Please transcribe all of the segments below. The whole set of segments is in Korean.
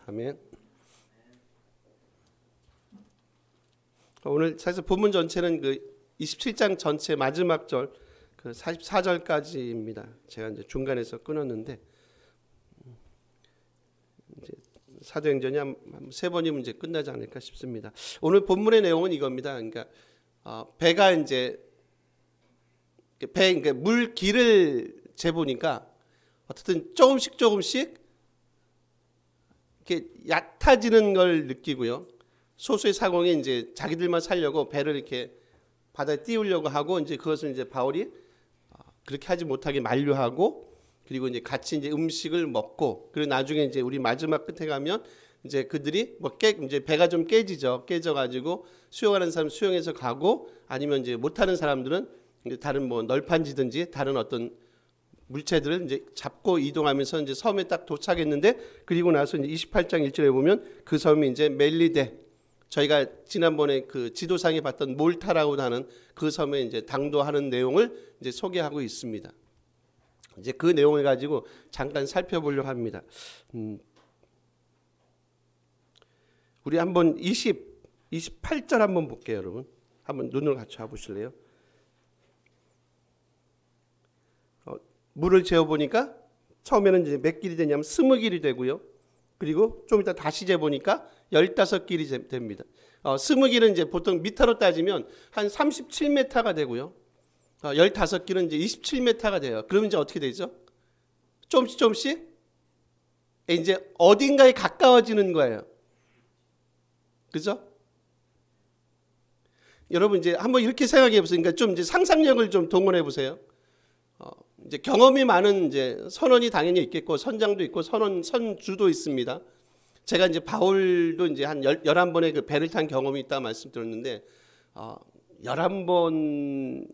아멘. 오늘 사실 본문 전체는 그 27장 전체 마지막 절 그 44절까지입니다. 제가 이제 중간에서 끊었는데 이제 사도행전이 한 세 번이면 이제 끝나지 않을까 싶습니다. 오늘 본문의 내용은 이겁니다. 그러니까 배가 이제 그러니까 물 길을 재보니까 어쨌든 조금씩 이렇게 얕아지는 걸 느끼고요. 소수의 사공이 이제 자기들만 살려고 배를 이렇게 바다에 띄우려고 하고 이제 그것을 이제 바울이 그렇게 하지 못하게 만류하고 그리고 이제 같이 이제 음식을 먹고 그리고 나중에 이제 우리 마지막 끝에 가면 이제 그들이 이제 배가 좀 깨져가지고 수영하는 사람 수영해서 가고 아니면 이제 못하는 사람들은 이제 다른 뭐 널판지든지 다른 어떤 물체들을 이제 잡고 이동하면서 이제 섬에 딱 도착했는데 그리고 나서 이제 28장 1절에 보면 그 섬이 이제 멜리데 저희가 지난번에 그 지도상에 봤던 몰타라고 하는 그 섬에 이제 당도하는 내용을 이제 소개하고 있습니다. 이제 그 내용을 가지고 잠깐 살펴보려고 합니다. 우리 한번 28절 한번 볼게요, 여러분. 한번 눈을 같이 봐보실래요? 물을 재어보니까 처음에는 이제 몇 길이 되냐면 20길이 되고요. 그리고 좀 이따 다시 재보니까 15길이 됩니다. 20길은 이제 보통 미터로 따지면 한 37m가 되고요. 15길은 이제 27m가 돼요. 그러면 이제 어떻게 되죠? 조금씩 이제 어딘가에 가까워지는 거예요. 그죠? 여러분 이제 한번 이렇게 생각해 보세요. 그러니까 좀 이제 상상력을 좀 동원해 보세요. 이제 경험이 많은 이제 선원이 당연히 있겠고 선장도 있고 선주도 있습니다. 제가 이제 바울도 이제 한 11번의 그 배를 탄 경험이 있다 말씀드렸는데 11번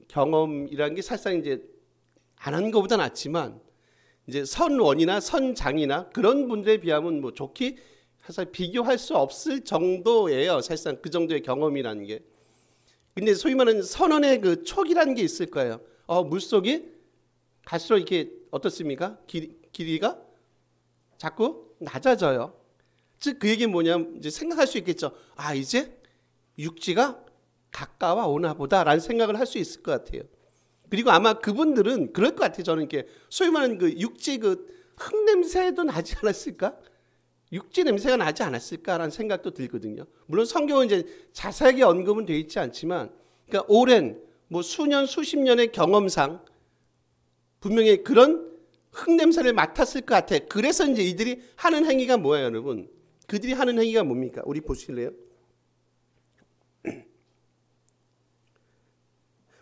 경험이라는 게 사실상 이제 안 한 것보다 낫지만 이제 선원이나 선장이나 그런 분들에 비하면 뭐 좋게 사실 비교할 수 없을 정도예요. 사실상 그 정도의 경험이라는 게. 근데 소위 말하는 선원의 그 촉이라는 게 있을 거예요. 물속이 갈수록 이렇게 어떻습니까? 길이가 자꾸 낮아져요. 즉 그 얘기는 뭐냐면 이제 생각할 수 있겠죠. 이제 육지가 가까워 오나 보다라는 생각을 할 수 있을 것 같아요. 그리고 아마 그분들은 그럴 것 같아요. 저는 이렇게 소위 말하는 그 육지 그 흙냄새도 나지 않았을까? 육지 냄새가 나지 않았을까라는 생각도 들거든요. 물론 성경은 이제 자세하게 언급은 되어 있지 않지만, 그러니까 오랜 뭐 수년 수십 년의 경험상 분명히 그런 흙냄새를 맡았을 것 같아. 그래서 이제 이들이 하는 행위가 뭐예요, 여러분? 그들이 하는 행위가 뭡니까? 우리 보실래요?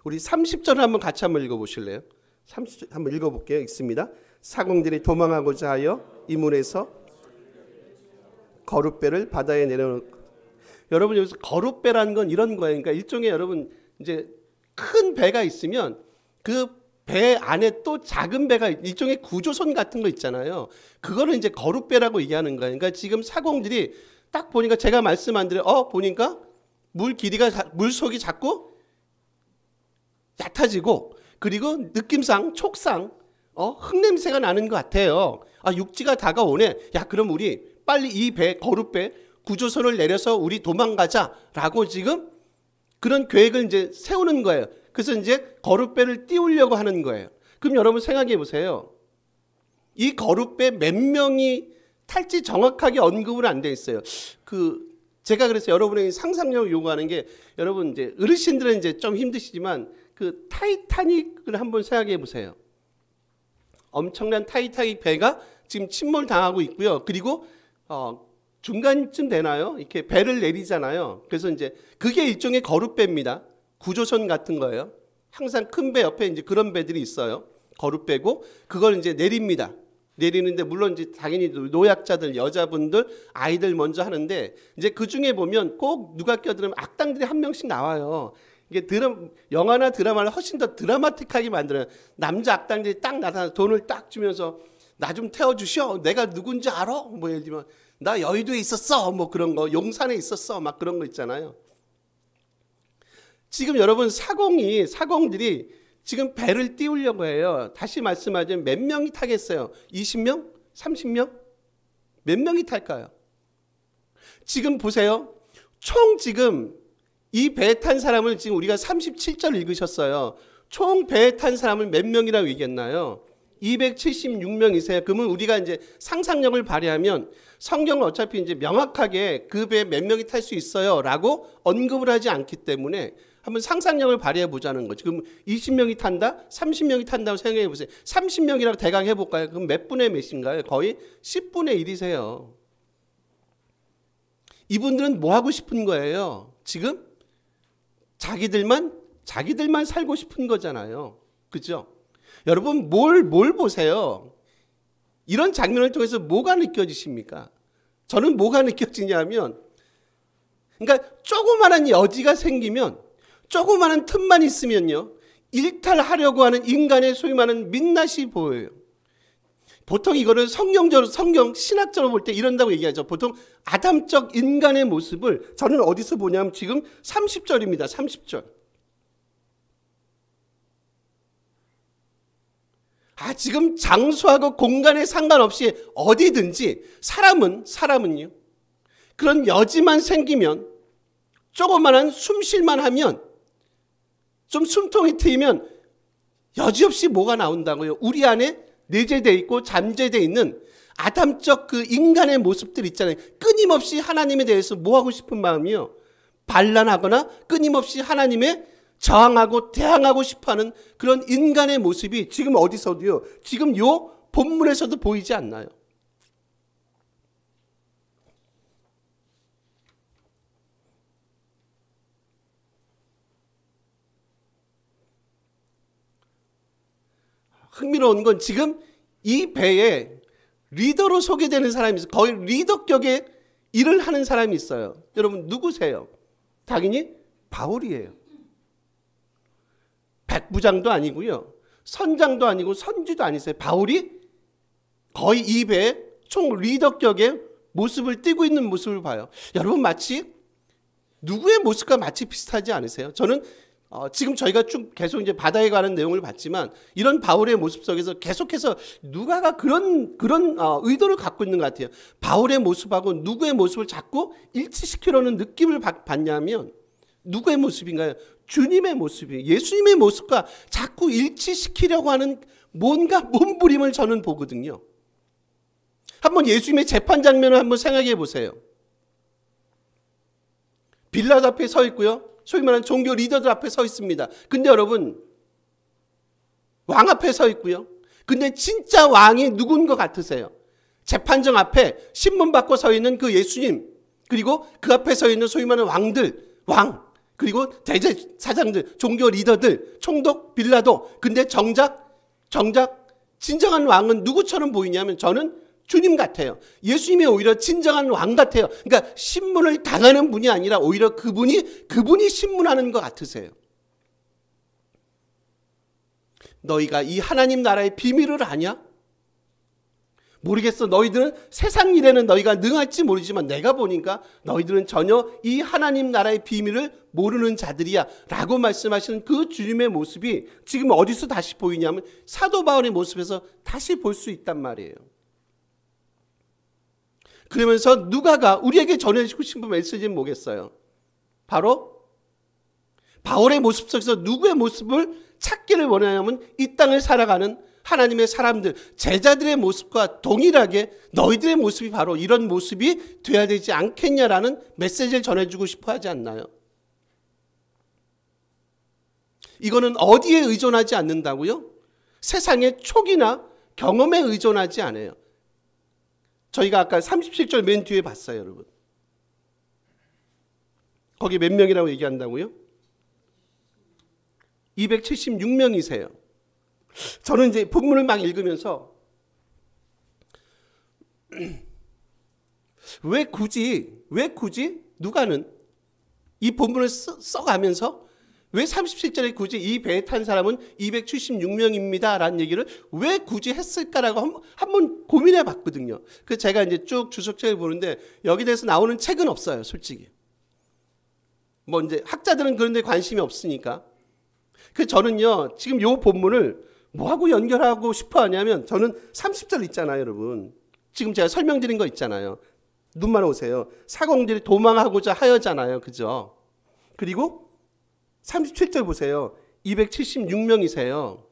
우리 30절을 한번 같이 한번 읽어보실래요? 30절 한번 읽어볼게요. 읽습니다. 사공들이 도망하고자 하여 이 문에서 거룻배를 바다에 내려놓고. 여러분 여기서 거룻배라는 건 이런 거예요. 그러니까 일종의 여러분 이제 큰 배가 있으면 그 배 안에 또 작은 배가 일종의 구조선 같은 거 있잖아요. 그거는 이제 거룻배라고 얘기하는 거예요. 그러니까 지금 사공들이 딱 보니까 제가 말씀 안 드려 보니까 물속이 자꾸 얕아지고 그리고 느낌상 촉상 흙냄새가 나는 것 같아요. 육지가 다가오네. 그럼 우리 빨리 이 배 거룻배 구조선을 내려서 우리 도망가자라고 지금 그런 계획을 이제 세우는 거예요. 그래서 이제 거룻배를 띄우려고 하는 거예요. 그럼 여러분 생각해 보세요. 이 거룻배 몇 명이 탈지 정확하게 언급은 안 돼 있어요. 제가 그래서 여러분에게 상상력을 요구하는 게 여러분 이제 어르신들은 이제 좀 힘드시지만 그 타이타닉을 한번 생각해 보세요. 엄청난 타이타닉 배가 지금 침몰당하고 있고요. 그리고 중간쯤 되나요? 이렇게 배를 내리잖아요. 그래서 이제 그게 일종의 거룻배입니다. 구조선 같은 거예요. 항상 큰 배 옆에 이제 그런 배들이 있어요. 거룻배고 그걸 이제 내립니다. 내리는데 물론 이제 당연히 노약자들, 여자분들, 아이들 먼저 하는데 이제 그 중에 보면 꼭 누가 껴들으면 악당들이 한 명씩 나와요. 이게 영화나 드라마를 훨씬 더 드라마틱하게 만들어요. 남자 악당들이 딱 나타나서 돈을 딱 주면서 나 좀 태워주셔. 내가 누군지 알아? 뭐 예를 들면 나 여의도에 있었어. 뭐 그런 거. 용산에 있었어. 막 그런 거 있잖아요. 지금 여러분 사공들이 지금 배를 띄우려고 해요. 다시 말씀하자면 몇 명이 타겠어요? 20명? 30명? 몇 명이 탈까요? 지금 보세요. 총 지금 이 배에 탄 사람을 지금 우리가 37절 읽으셨어요. 총 배에 탄 사람을 몇 명이라고 얘기했나요? 276명이세요. 그러면 우리가 이제 상상력을 발휘하면 성경은 어차피 이제 명확하게 그 배에 몇 명이 탈 수 있어요 라고 언급을 하지 않기 때문에 한번 상상력을 발휘해 보자는 거죠. 그럼 20명이 탄다? 30명이 탄다고 생각해 보세요. 30명이라고 대강 해볼까요? 그럼 몇 분의 몇인가요? 거의 10분의 1이세요. 이분들은 뭐 하고 싶은 거예요? 지금 자기들만 살고 싶은 거잖아요. 그죠? 여러분 뭘 보세요? 이런 장면을 통해서 뭐가 느껴지십니까? 저는 뭐가 느껴지냐면, 그러니까 조그마한 여지가 생기면, 조그마한 틈만 있으면요, 일탈하려고 하는 인간의 소위 말하는 민낯이 보여요. 보통 이거를 성경 신학적으로 볼 때 이런다고 얘기하죠. 보통 아담적 인간의 모습을 저는 어디서 보냐면 지금 30절입니다. 30절. 지금 장소하고 공간에 상관없이 어디든지 사람은요. 그런 여지만 생기면, 조그만한 숨쉴만 하면, 좀 숨통이 트이면 여지없이 뭐가 나온다고요? 우리 안에 내재되어 있고 잠재되어 있는 아담적 그 인간의 모습들 있잖아요. 끊임없이 하나님에 대해서 뭐 하고 싶은 마음이요? 반란하거나 끊임없이 하나님의 저항하고 대항하고 싶어하는 그런 인간의 모습이 지금 어디서도요, 지금 요 본문에서도 보이지 않나요? 흥미로운 건 지금 이 배에 리더로 소개되는 사람이 있어요. 거의 리더격의 일을 하는 사람이 있어요. 여러분 누구세요? 당연히 바울이에요. 백부장도 아니고요, 선장도 아니고 선지도 아니세요. 바울이 거의 이 배에 총 리더격의 모습을 띠고 있는 모습을 봐요. 여러분 마치 누구의 모습과 마치 비슷하지 않으세요? 저는 지금 저희가 쭉 계속 이제 바다에 관한 내용을 봤지만 이런 바울의 모습 속에서 계속해서 누가가 그런 의도를 갖고 있는 것 같아요. 바울의 모습하고 누구의 모습을 자꾸 일치시키려는 느낌을 받냐면 누구의 모습인가요? 주님의 모습이에요. 예수님의 모습과 자꾸 일치시키려고 하는 뭔가 몸부림을 저는 보거든요. 한번 예수님의 재판 장면을 한번 생각해 보세요. 빌라도 앞에 서 있고요, 소위 말하는 종교 리더들 앞에 서 있습니다. 근데 여러분 왕 앞에 서 있고요, 근데 진짜 왕이 누군 것 같으세요? 재판정 앞에 신문 받고 서 있는 그 예수님, 그리고 그 앞에 서 있는 소위 말하는 왕, 그리고 대제사장들, 종교 리더들, 총독, 빌라도. 근데 정작 진정한 왕은 누구처럼 보이냐면 저는 주님 같아요. 예수님이 오히려 진정한 왕 같아요. 그러니까 신문을 당하는 분이 아니라 오히려 그분이 신문하는 것 같으세요. 너희가 이 하나님 나라의 비밀을 아냐? 모르겠어. 너희들은 세상 일에는 너희가 능할지 모르지만 내가 보니까 너희들은 전혀 이 하나님 나라의 비밀을 모르는 자들이야 라고 말씀하시는 그 주님의 모습이 지금 어디서 다시 보이냐면 사도 바울의 모습에서 다시 볼 수 있단 말이에요. 그러면서 누가가 우리에게 전해주고 싶은 메시지는 뭐겠어요? 바로 바울의 모습 속에서 누구의 모습을 찾기를 원하냐면 이 땅을 살아가는 하나님의 사람들, 제자들의 모습과 동일하게 너희들의 모습이 바로 이런 모습이 돼야 되지 않겠냐라는 메시지를 전해주고 싶어 하지 않나요? 이거는 어디에 의존하지 않는다고요? 세상의 촉이나 경험에 의존하지 않아요. 저희가 아까 37절 맨 뒤에 봤어요, 여러분. 거기 몇 명이라고 얘기한다고요? 276명이세요. 저는 이제 본문을 막 읽으면서 왜 굳이 누가는 이 본문을 써가면서 왜 37절에 굳이 이 배에 탄 사람은 276명입니다 라는 얘기를 왜 굳이 했을까라고 한번 고민해 봤거든요. 그래서 제가 이제 쭉 주석책을 보는데 여기 대해서 나오는 책은 없어요, 솔직히. 뭐 이제 학자들은 그런 데 관심이 없으니까. 그 저는요, 지금 요 본문을 뭐하고 연결하고 싶어 하냐면 저는 30절 있잖아요, 여러분. 지금 제가 설명드린 거 있잖아요. 눈만 오세요. 사공들이 도망하고자 하여잖아요. 그죠? 그리고 37절 보세요. 276명이세요.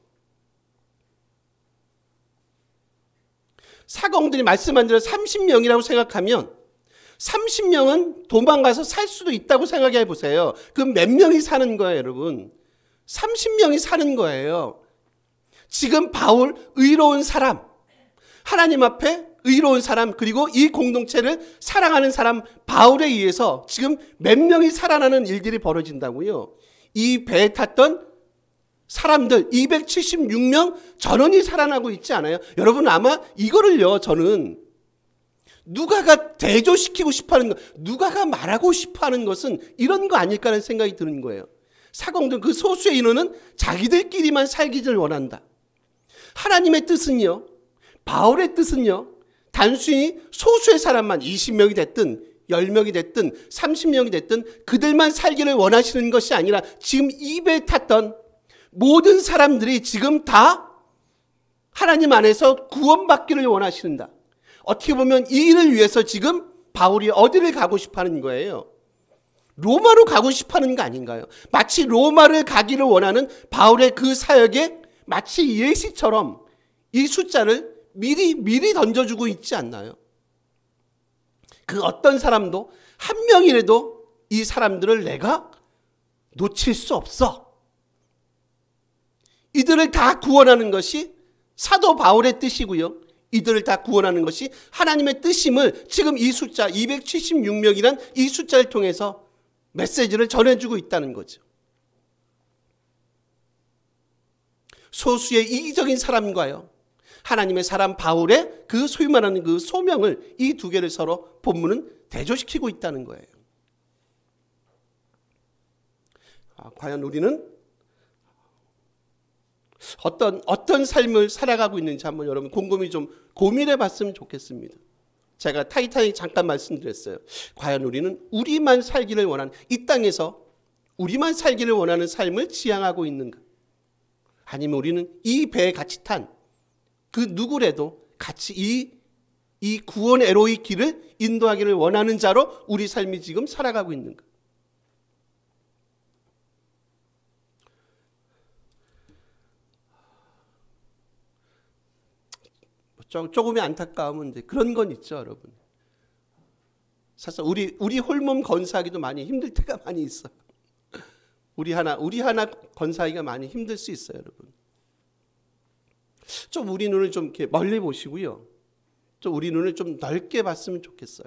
사공들이 말씀한 대로 30명이라고 생각하면 30명은 도망가서 살 수도 있다고 생각해 보세요. 그럼 몇 명이 사는 거예요, 여러분? 30명이 사는 거예요. 지금 바울, 의로운 사람, 하나님 앞에 의로운 사람, 그리고 이 공동체를 사랑하는 사람 바울에 의해서 지금 몇 명이 살아나는 일들이 벌어진다고요. 이 배에 탔던 사람들 276명 전원이 살아나고 있지 않아요? 여러분 아마 이거를요, 저는 누가가 대조시키고 싶어하는 것, 누가가 말하고 싶어하는 것은 이런 거 아닐까라는 생각이 드는 거예요. 사공들 그 소수의 인원은 자기들끼리만 살기를 원한다. 하나님의 뜻은요, 바울의 뜻은요, 단순히 소수의 사람만 20명이 됐든 10명이 됐든 30명이 됐든 그들만 살기를 원하시는 것이 아니라 지금 이 배에 탔던 모든 사람들이 지금 다 하나님 안에서 구원받기를 원하시는다. 어떻게 보면 이 일을 위해서 지금 바울이 어디를 가고 싶어하는 거예요? 로마로 가고 싶어하는 거 아닌가요? 마치 로마를 가기를 원하는 바울의 그 사역에 마치 예시처럼 이 숫자를 미리 던져주고 있지 않나요? 그 어떤 사람도 한 명이라도 이 사람들을 내가 놓칠 수 없어. 이들을 다 구원하는 것이 사도 바울의 뜻이고요. 이들을 다 구원하는 것이 하나님의 뜻임을 지금 이 숫자 276명이란 이 숫자를 통해서 메시지를 전해주고 있다는 거죠. 소수의 이기적인 사람과요, 하나님의 사람 바울의 그 소위 말하는 그 소명을, 이 두 개를 서로 본문은 대조시키고 있다는 거예요. 과연 우리는 어떤 삶을 살아가고 있는지 한번 여러분 곰곰이 좀 고민해 봤으면 좋겠습니다. 제가 타이타닉 잠깐 말씀드렸어요. 과연 우리는 우리만 살기를 원하는, 이 땅에서 우리만 살기를 원하는 삶을 지향하고 있는가? 아니면 우리는 이 배에 같이 탄 그 누구라도 같이 이 구원 에로의 길을 인도하기를 원하는 자로 우리 삶이 지금 살아가고 있는가? 조금의 안타까움은 이제 그런 건 있죠, 여러분. 사실 우리 홀몸 건사하기도 많이 힘들 때가 많이 있어요. 우리 하나 건사하기가 많이 힘들 수 있어요, 여러분. 좀 우리 눈을 좀 이렇게 멀리 보시고요. 좀 우리 눈을 좀 넓게 봤으면 좋겠어요.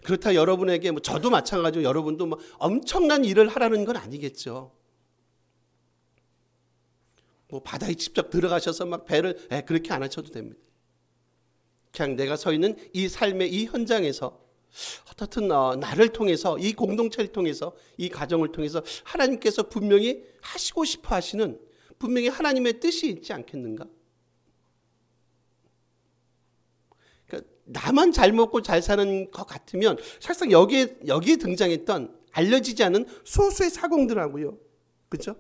그렇다 여러분에게 저도 마찬가지로 여러분도 엄청난 일을 하라는 건 아니겠죠. 바다에 직접 들어가셔서 막 배를 그렇게 안 하셔도 됩니다. 그냥 내가 서 있는 이 삶의 이 현장에서 어떻든 나를 통해서, 이 공동체를 통해서, 이 가정을 통해서 하나님께서 분명히 하시고 싶어 하시는 분명히 하나님의 뜻이 있지 않겠는가? 그러니까 나만 잘 먹고 잘 사는 것 같으면 사실상 여기에 등장했던 알려지지 않은 소수의 사공들하고요, 그렇죠?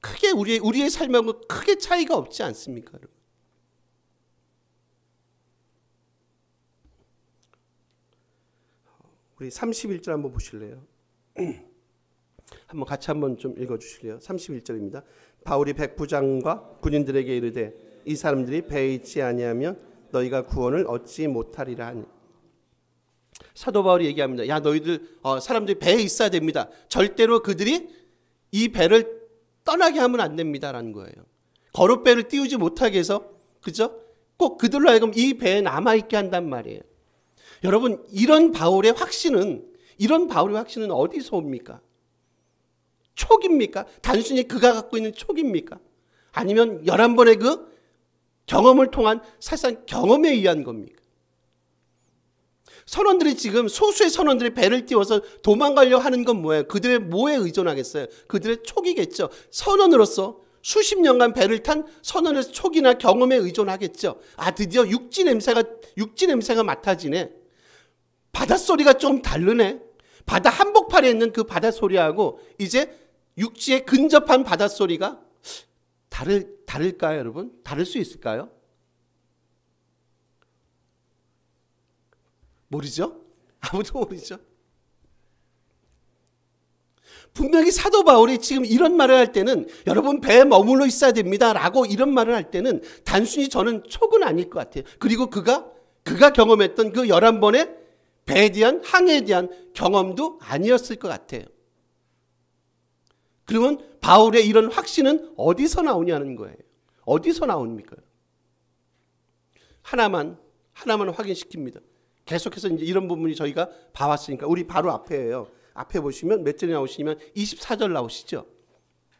크게 우리의 삶하고 크게 차이가 없지 않습니까, 여러분? 우리 31절 한번 보실래요? 같이 한번 좀 읽어주실래요? 31절입니다. 바울이 백부장과 군인들에게 이르되 이 사람들이 배에 있지 아니하면 너희가 구원을 얻지 못하리라 하니. 사도 바울이 얘기합니다. 야, 너희들 사람들이 배에 있어야 됩니다. 절대로 그들이 이 배를 떠나게 하면 안 됩니다라는 거예요. 거룻배를 띄우지 못하게 해서, 그죠? 꼭 그들로 하여금 이 배에 남아있게 한단 말이에요. 여러분, 이런 바울의 확신은 어디서 옵니까? 촉입니까? 단순히 그가 갖고 있는 촉입니까? 아니면 11번의 그 경험을 통한 사실상 경험에 의한 겁니까? 선원들이 지금 소수의 선원들이 배를 띄워서 도망가려고 하는 건 뭐예요? 그들의 뭐에 의존하겠어요? 그들의 촉이겠죠. 선원으로서 수십 년간 배를 탄 선원의 촉이나 경험에 의존하겠죠. 드디어 육지 냄새가 맡아지네. 바닷소리가 좀 다르네. 바다 한복판에 있는 그 바닷소리하고 이제 육지에 근접한 바닷소리가 다를까요, 여러분? 다를 수 있을까요? 모르죠? 아무도 모르죠? 분명히 사도 바울이 지금 이런 말을 할 때는 여러분 배에 머물러 있어야 됩니다 라고 이런 말을 할 때는 단순히 저는 촉은 아닐 것 같아요. 그리고 그가 경험했던 그 11번의 배에 대한 항해에 대한 경험도 아니었을 것 같아요. 그러면 바울의 이런 확신은 어디서 나오냐는 거예요. 어디서 나옵니까? 하나만 확인시킵니다. 계속해서 이제 이런 부분이 저희가 봐왔으니까 우리 바로 앞에예요. 앞에 보시면 몇 절이 나오시면 24절 나오시죠.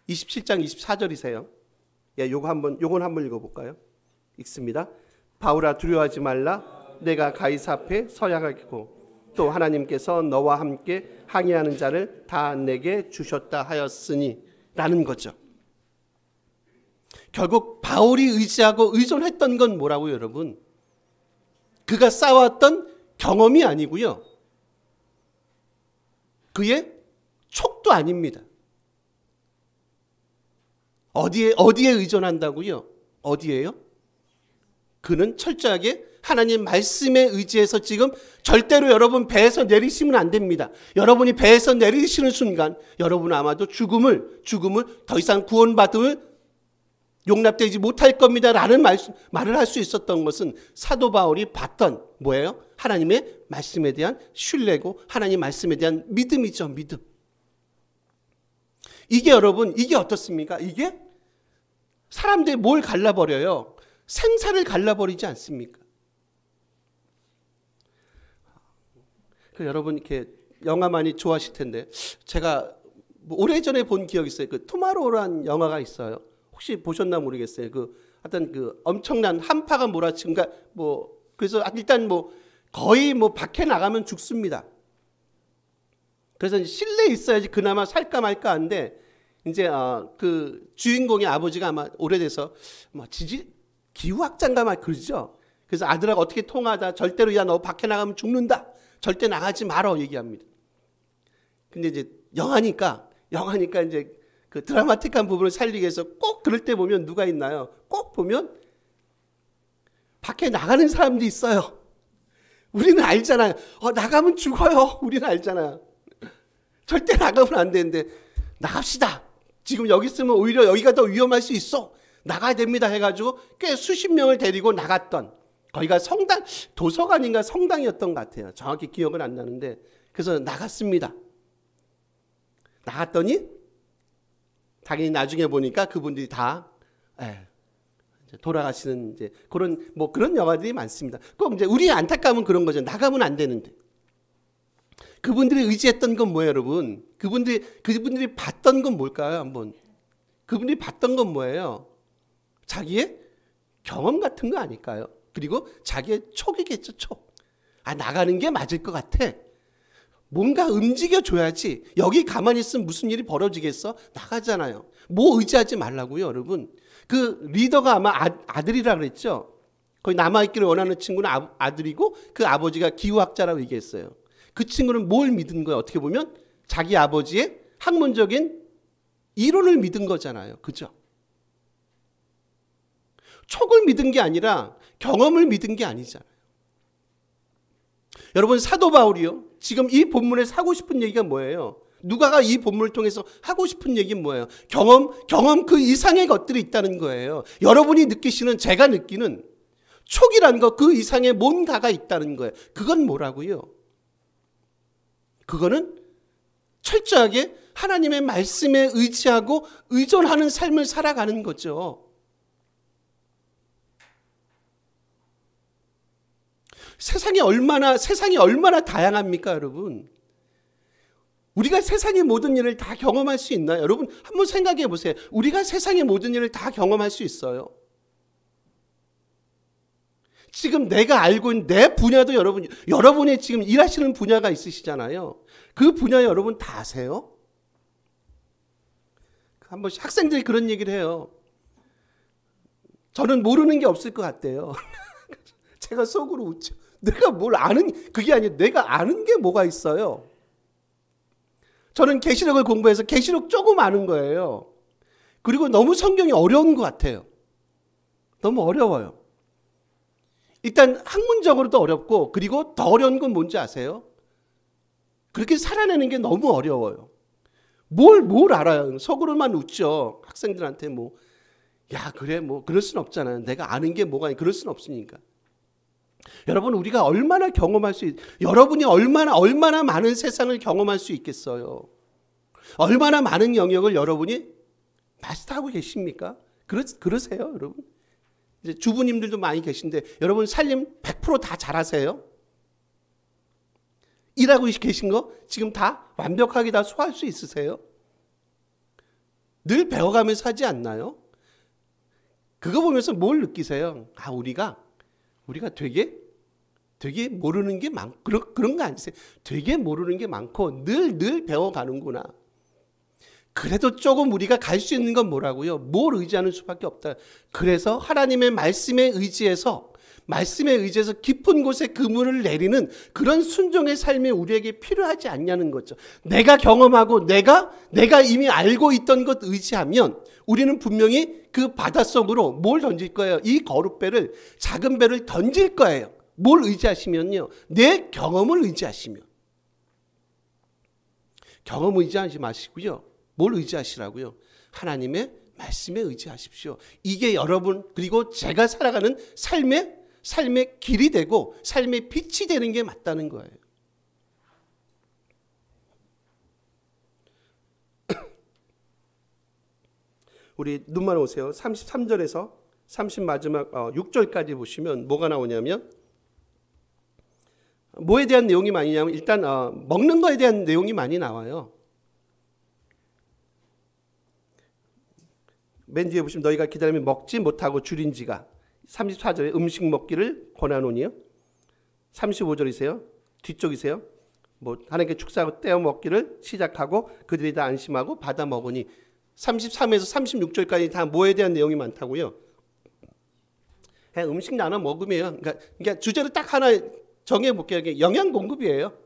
27장 24절이세요. 예, 요건 한번 읽어볼까요? 읽습니다. 바울아 두려워하지 말라. 내가 가이사 앞에 서야 하겠고 또 하나님께서 너와 함께 항해하는 자를 다 내게 주셨다 하였으니 라는 거죠. 결국 바울이 의지하고 의존했던 건 뭐라고요, 여러분? 그가 쌓아왔던 경험이 아니고요. 그의 촉도 아닙니다. 어디에 의존한다고요? 어디에요? 그는 철저하게 하나님 말씀에 의지해서 지금 절대로 여러분 배에서 내리시면 안 됩니다. 여러분이 배에서 내리시는 순간 여러분 아마도 죽음을 더 이상 구원받음을 용납되지 못할 겁니다 라는 말을 할 수 있었던 것은 사도 바울이 봤던 뭐예요? 하나님의 말씀에 대한 신뢰고 하나님 말씀에 대한 믿음이죠. 믿음. 이게 여러분 이게 어떻습니까? 이게 사람들이 뭘 갈라버려요? 생사를 갈라버리지 않습니까? 여러분 이렇게 영화 많이 좋아하실 텐데 제가 오래전에 본 기억이 있어요. 그 투마로우라는 영화가 있어요. 혹시 보셨나 모르겠어요. 하여튼 엄청난 한파가 몰아치고 그래서 일단 거의 밖에 나가면 죽습니다. 그래서 실내에 있어야지 그나마 살까 말까 한데 이제 그 주인공의 아버지가 아마 오래돼서 기후학자인가 막 그러죠. 그래서 아들하고 어떻게 통하다 절대로 야 너 밖에 나가면 죽는다. 절대 나가지 말어 얘기합니다. 근데 이제 영화니까 이제 그 드라마틱한 부분을 살리기 위해서 꼭 그럴 때 보면 누가 있나요? 꼭 보면 밖에 나가는 사람도 있어요. 우리는 알잖아요. 나가면 죽어요. 우리는 알잖아요. 절대 나가면 안 되는데 나갑시다. 지금 여기 있으면 오히려 여기가 더 위험할 수 있어. 나가야 됩니다 해가지고 꽤 수십 명을 데리고 나갔던 거기가 도서관인가 성당이었던 것 같아요. 정확히 기억은 안 나는데 그래서 나갔습니다. 나갔더니 당연히 나중에 보니까 그분들이 다 돌아가시는 이제 그런 영화들이 많습니다. 꼭 이제 우리의 안타까움은 그런 거죠. 나가면 안 되는데. 그분들이 의지했던 건 뭐예요, 여러분? 그분들이 봤던 건 뭘까요, 한번? 그분들이 봤던 건 뭐예요? 자기의 경험 같은 거 아닐까요? 그리고 자기의 촉이겠죠, 촉. 나가는 게 맞을 것 같아. 뭔가 움직여줘야지. 여기 가만히 있으면 무슨 일이 벌어지겠어? 나가잖아요. 뭐 의지하지 말라고요, 여러분. 그 리더가 아마 아들이라 그랬죠. 거기 남아있기를 원하는 친구는 아들이고 그 아버지가 기후학자라고 얘기했어요. 그 친구는 뭘 믿은 거예요? 어떻게 보면 자기 아버지의 학문적인 이론을 믿은 거잖아요. 그죠? 촉을 믿은 게 아니라 경험을 믿은 게 아니잖아요. 여러분 사도 바울이요. 지금 이 본문에서 하고 싶은 얘기가 뭐예요? 누가가 이 본문을 통해서 하고 싶은 얘기는 뭐예요? 경험 그 이상의 것들이 있다는 거예요. 여러분이 느끼시는 제가 느끼는 촉이라는 것 그 이상의 뭔가가 있다는 거예요. 그건 뭐라고요? 그거는 철저하게 하나님의 말씀에 의지하고 의존하는 삶을 살아가는 거죠. 세상이 얼마나 다양합니까, 여러분? 우리가 세상의 모든 일을 다 경험할 수 있나요? 여러분 한번 생각해 보세요. 우리가 세상의 모든 일을 다 경험할 수 있어요? 지금 내가 알고 있는 내 분야도 여러분이 지금 일하시는 분야가 있으시잖아요. 그 분야 여러분 다 아세요? 한 번씩 학생들이 그런 얘기를 해요. 저는 모르는 게 없을 것 같대요. 제가 속으로 웃죠. 내가 뭘 아는 그게 아니에요. 내가 아는 게 뭐가 있어요. 저는 계시록을 공부해서 계시록 조금 아는 거예요. 그리고 너무 성경이 어려운 것 같아요. 너무 어려워요. 일단 학문적으로도 어렵고, 그리고 더 어려운 건 뭔지 아세요? 그렇게 살아내는 게 너무 어려워요. 뭘 알아요? 속으로만 웃죠. 학생들한테 뭐, 야, 그래, 뭐, 그럴 순 없잖아요. 내가 아는 게 뭐가, 그럴 순 없으니까. 여러분, 우리가 얼마나 경험할 수 여러분이 얼마나 많은 세상을 경험할 수 있겠어요? 얼마나 많은 영역을 여러분이 마스터하고 계십니까? 그러세요, 여러분? 이제 주부님들도 많이 계신데, 여러분 살림 100% 다 잘하세요? 일하고 계신 거 지금 다 완벽하게 다 소화할 수 있으세요? 늘 배워가면서 하지 않나요? 그거 보면서 뭘 느끼세요? 아, 우리가 되게 모르는 게 많고, 그런 거 아니세요? 되게 모르는 게 많고 늘 배워가는구나. 그래도 조금 우리가 갈 수 있는 건 뭐라고요? 뭘 의지하는 수밖에 없다. 그래서 하나님의 말씀에 의지해서 깊은 곳에 그물을 내리는 그런 순종의 삶이 우리에게 필요하지 않냐는 거죠. 내가 경험하고 내가 이미 알고 있던 것 의지하면 우리는 분명히 그 바닷속으로 뭘 던질 거예요? 이 거룻배를, 작은 배를 던질 거예요. 뭘 의지하시면요? 내 경험을 의지하시면. 경험 의지하지 마시고요. 뭘 의지하시라고요? 하나님의 말씀에 의지하십시오. 이게 여러분, 그리고 제가 살아가는 삶의 길이 되고 삶의 빛이 되는 게 맞다는 거예요. 우리 눈만 오세요. 33절에서 30 마지막 6절까지 보시면 뭐가 나오냐면, 뭐에 대한 내용이 많이 나오냐면, 일단 먹는 거에 대한 내용이 많이 나와요. 맨 뒤에 보시면 너희가 기다리면 먹지 못하고 줄인지가, 34절에 음식 먹기를 권하노니요. 35절이세요. 뒤쪽이세요. 뭐 하나님께 축사하고 떼어 먹기를 시작하고 그들이 다 안심하고 받아 먹으니. 33에서 36절까지 다 뭐에 대한 내용이 많다고요. 그냥 음식 나눠 먹으면, 그러니까 주제를 딱 하나 정해 볼게요. 이게 영양 공급이에요.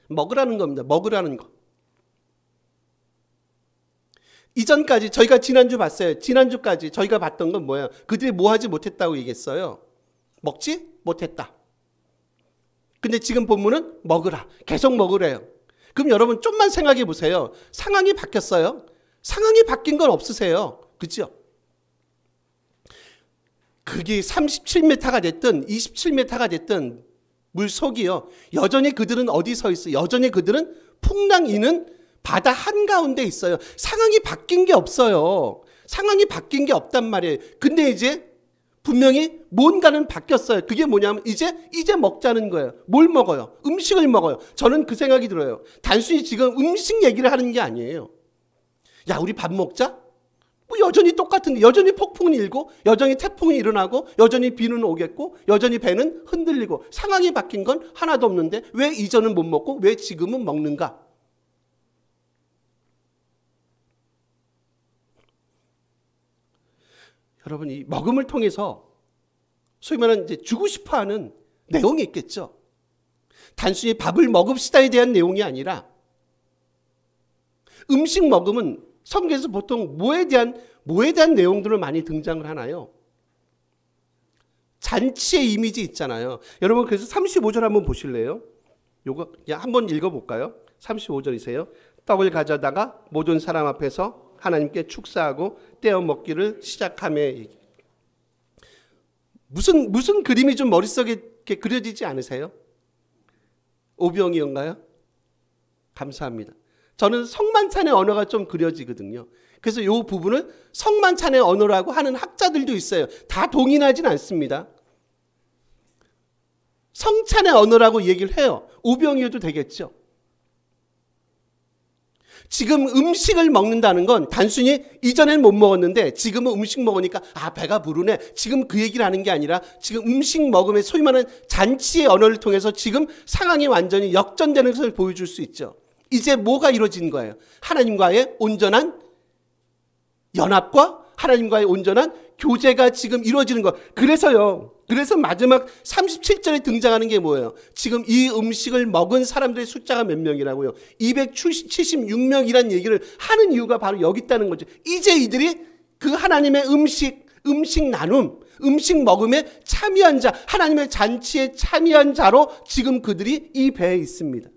먹으라는 겁니다. 먹으라는 거. 이전까지 저희가 지난주 봤어요. 지난주까지 저희가 봤던 건 뭐예요? 그들이 뭐 하지 못했다고 얘기했어요? 먹지 못했다. 근데 지금 본문은 먹으라. 계속 먹으래요. 그럼 여러분 좀만 생각해 보세요. 상황이 바뀌었어요? 상황이 바뀐 건 없으세요? 그렇죠? 그게 37m가 됐든 27m가 됐든 물속이요. 여전히 그들은 어디 서 있어요? 여전히 그들은 풍랑이는 바다 한가운데 있어요. 상황이 바뀐 게 없어요. 상황이 바뀐 게 없단 말이에요. 근데 이제 분명히 뭔가는 바뀌었어요. 그게 뭐냐면 이제 먹자는 거예요. 뭘 먹어요? 음식을 먹어요. 저는 그 생각이 들어요. 단순히 지금 음식 얘기를 하는 게 아니에요. 야, 우리 밥 먹자? 뭐 여전히 똑같은데, 여전히 폭풍이 일고, 여전히 태풍이 일어나고, 여전히 비는 오겠고, 여전히 배는 흔들리고, 상황이 바뀐 건 하나도 없는데 왜 이전은 못 먹고 왜 지금은 먹는가? 여러분, 이 먹음을 통해서 소위 말하는 이제 주고 싶어하는 내용이 있겠죠. 단순히 밥을 먹읍시다에 대한 내용이 아니라, 음식 먹음은 성경에서 보통 뭐에 대한 내용들을 많이 등장을 하나요? 잔치의 이미지 있잖아요. 여러분, 그래서 35절 한번 보실래요? 요거 그냥 한번 읽어볼까요? 35절이세요. 떡을 가져다가 모든 사람 앞에서 하나님께 축사하고 떼어 먹기를 시작하며. 무슨 그림이 좀 머릿속에 이렇게 그려지지 않으세요? 오병이어인가요? 감사합니다. 저는 성만찬의 언어가 좀 그려지거든요. 그래서 이 부분을 성만찬의 언어라고 하는 학자들도 있어요. 다 동의하진 않습니다. 성찬의 언어라고 얘기를 해요. 오병이어도 되겠죠. 지금 음식을 먹는다는 건 단순히 이전엔 못 먹었는데 지금은 음식 먹으니까 배가 부르네. 지금 그 얘기를 하는 게 아니라 지금 음식 먹음에 소위 말하는 잔치의 언어를 통해서 지금 상황이 완전히 역전되는 것을 보여줄 수 있죠. 이제 뭐가 이루어진 거예요? 하나님과의 온전한 연합과 하나님과의 온전한 교제가 지금 이루어지는 거예요. 그래서 마지막 37절에 등장하는 게 뭐예요? 지금 이 음식을 먹은 사람들의 숫자가 몇 명이라고요? 276명이라는 얘기를 하는 이유가 바로 여기 있다는 거죠. 이제 이들이 그 하나님의 음식, 음식 나눔, 음식 먹음에 참여한 자, 하나님의 잔치에 참여한 자로 지금 그들이 이 배에 있습니다.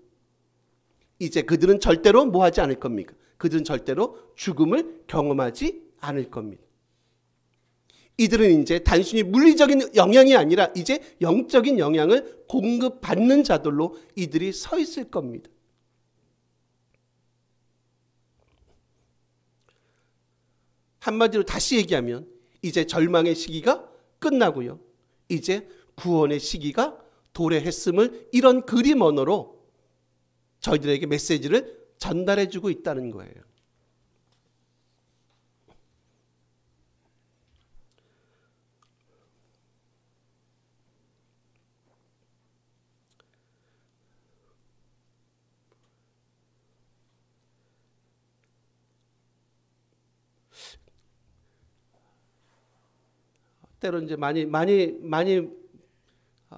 이제 그들은 절대로 뭐 하지 않을 겁니까? 그들은 절대로 죽음을 경험하지 않을 겁니다. 이들은 이제 단순히 물리적인 영향이 아니라 이제 영적인 영향을 공급받는 자들로 이들이 서 있을 겁니다. 한마디로 다시 얘기하면 이제 절망의 시기가 끝나고요. 이제 구원의 시기가 도래했음을 이런 그림 언어로 저희들에게 메시지를 전달해 주고 있다는 거예요. 때로 이제 많이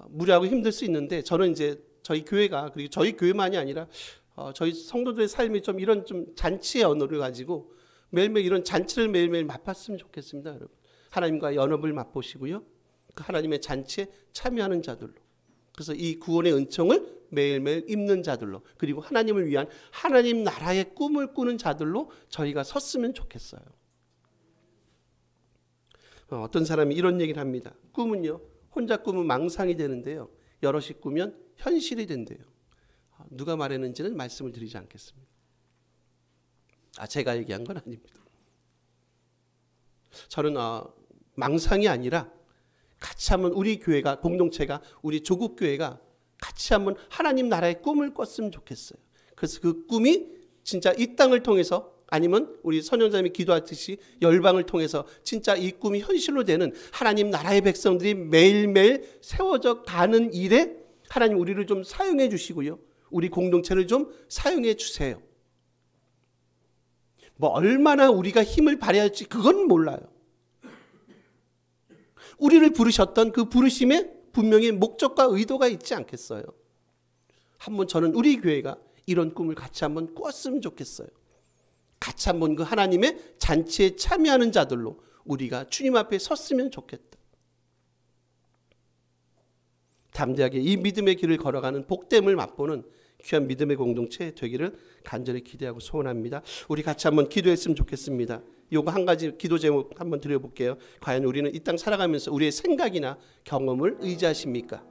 무리하고 힘들 수 있는데 저는 이제 저희 교회가 그리고 저희 교회만이 아니라 저희 성도들의 삶이 좀 이런 좀 잔치의 언어를 가지고 매일매일 이런 잔치를 매일매일 맛봤으면 좋겠습니다, 여러분. 하나님과 연합을 맛보시고요. 그 하나님의 잔치에 참여하는 자들로. 그래서 이 구원의 은총을 매일매일 입는 자들로, 그리고 하나님을 위한 하나님 나라의 꿈을 꾸는 자들로 저희가 섰으면 좋겠어요. 어떤 사람이 이런 얘기를 합니다. 꿈은요, 혼자 꾸면 망상이 되는데요, 여럿이 꾸면 현실이 된대요. 누가 말했는지는 말씀을 드리지 않겠습니다. 제가 얘기한 건 아닙니다. 저는 망상이 아니라 같이 한번 우리 교회가, 공동체가, 우리 조국교회가 같이 한번 하나님 나라의 꿈을 꿨으면 좋겠어요. 그래서 그 꿈이 진짜 이 땅을 통해서, 아니면 우리 선영자님이 기도하듯이 열방을 통해서 진짜 이 꿈이 현실로 되는 하나님 나라의 백성들이 매일매일 세워져 가는 일에 하나님 우리를 좀 사용해 주시고요, 우리 공동체를 좀 사용해 주세요. 뭐 얼마나 우리가 힘을 발휘할지 그건 몰라요. 우리를 부르셨던 그 부르심에 분명히 목적과 의도가 있지 않겠어요. 한번 저는 우리 교회가 이런 꿈을 같이 한번 꾸었으면 좋겠어요. 같이 한번 그 하나님의 잔치에 참여하는 자들로 우리가 주님 앞에 섰으면 좋겠다. 담대하게 이 믿음의 길을 걸어가는 복됨을 맛보는 귀한 믿음의 공동체 되기를 간절히 기대하고 소원합니다. 우리 같이 한번 기도했으면 좋겠습니다. 요거 한 가지 기도 제목 한번 드려볼게요. 과연 우리는 이 땅 살아가면서 우리의 생각이나 경험을 의지하십니까?